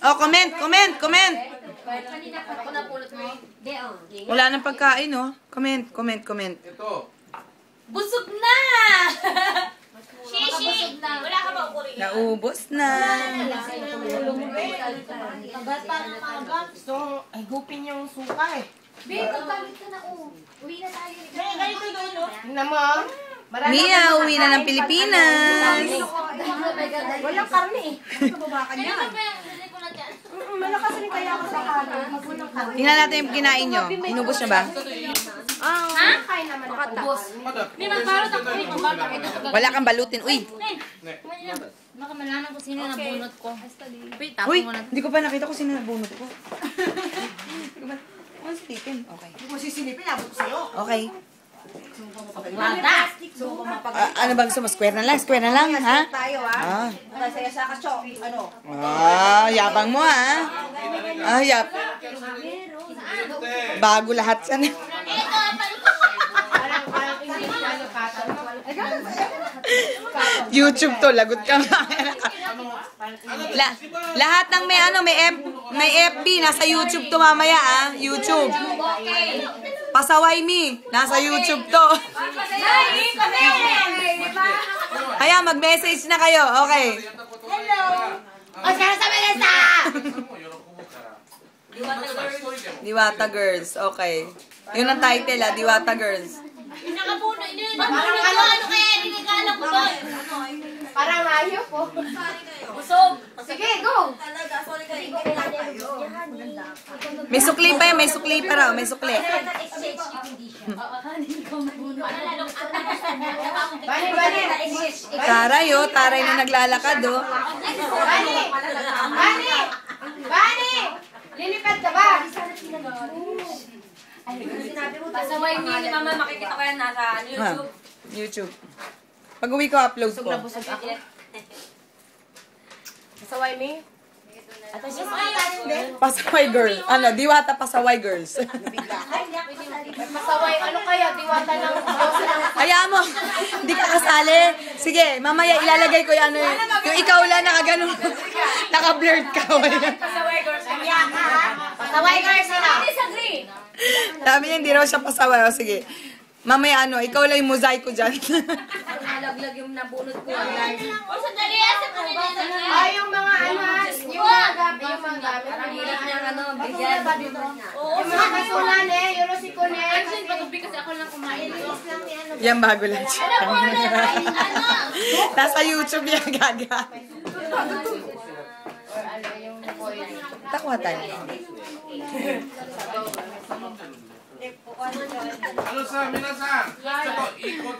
Oh, comment. Kanina pa ako napulot mo. Wala nang pagkain, oh. Comment. Ito. Busog na! Shishi! Wala ka ba ukuri? Naubos na. Gusto ay gupin yung suka eh. Babe, magkamit ka na uwi na tayo. Ganito doon, no? Tingnan mo. Mia, uwi na ng Pilipinas. Walang karne eh. Malakas rin kaya ako sa kanan. Tingnan natin yung kinain nyo. Inubos na ba? Ha? Kain naman ako. Boss. May magbarot ako rin. Wala kang balutin. Uy! Baka malaman ko sino nabunot ko. Uy! Hindi ko pa nakita kung sino nabunot ko. Ano silipin? Okay. Hindi ko sisilipin, abot ko sa'yo. Okay. Wala. Ano ba gusto mo? Square na lang, ha? Tayo Ah. Saya sa kaso. Ano? Yabang mo, ha? Bago lahat yan. YouTube to, lagot ka. Lahat ng may FB, nasa YouTube to mamaya, ah. YouTube. Pasaway me, nasa YouTube to. Kaya mag-message na kayo, okay. Hello! Oscar sa Melissa! Diwata Girls, okay. Yun ang title, ah, Diwata Girls. Nakapuno. Ano kaya niligala ko doon? Parang hayop po. Busog. Sige, go! May sukli pa yan, may sukli pa raw, may sukli. Bani! Taray na naglalakad, oh. Bani! Lilipad ka ba? Pasaway ni mama, makikita ko yan nasa YouTube. YouTube. Pag uwi ko, upload ko. Pasaway me? At siya sa tayo din. Pasaway girl. Ano, Diwata Pasaway Girls. Pasaway, ano kaya? Diwata ng Diyos ng... Hayaan mo, hindi ka kasali. Sige, mamaya ilalagay ko yung ano, yung ikaw lang nakaganon. Naka-blurred ka. Pasaway girls. Pasaway girls sila. Disagree. Sabi niya, hindi raw siya pasaway. O, sige. Mamaya ano, ikaw lang yung mosaic ko dyan. Nalaglag yung nabunot ko. O, sandali. Asa ko nila na? Ay, yung mga ano, yung mga gamit. Ang hirap niyang ano, bigyan. Yung mga kasulan eh, yung rosicon eh. Actually, patubi kasi ako lang kumain. Yan bago lang siya. Nasa YouTube yan, gaga. Takwa tayo. Ano sa minasan? Ito, ikot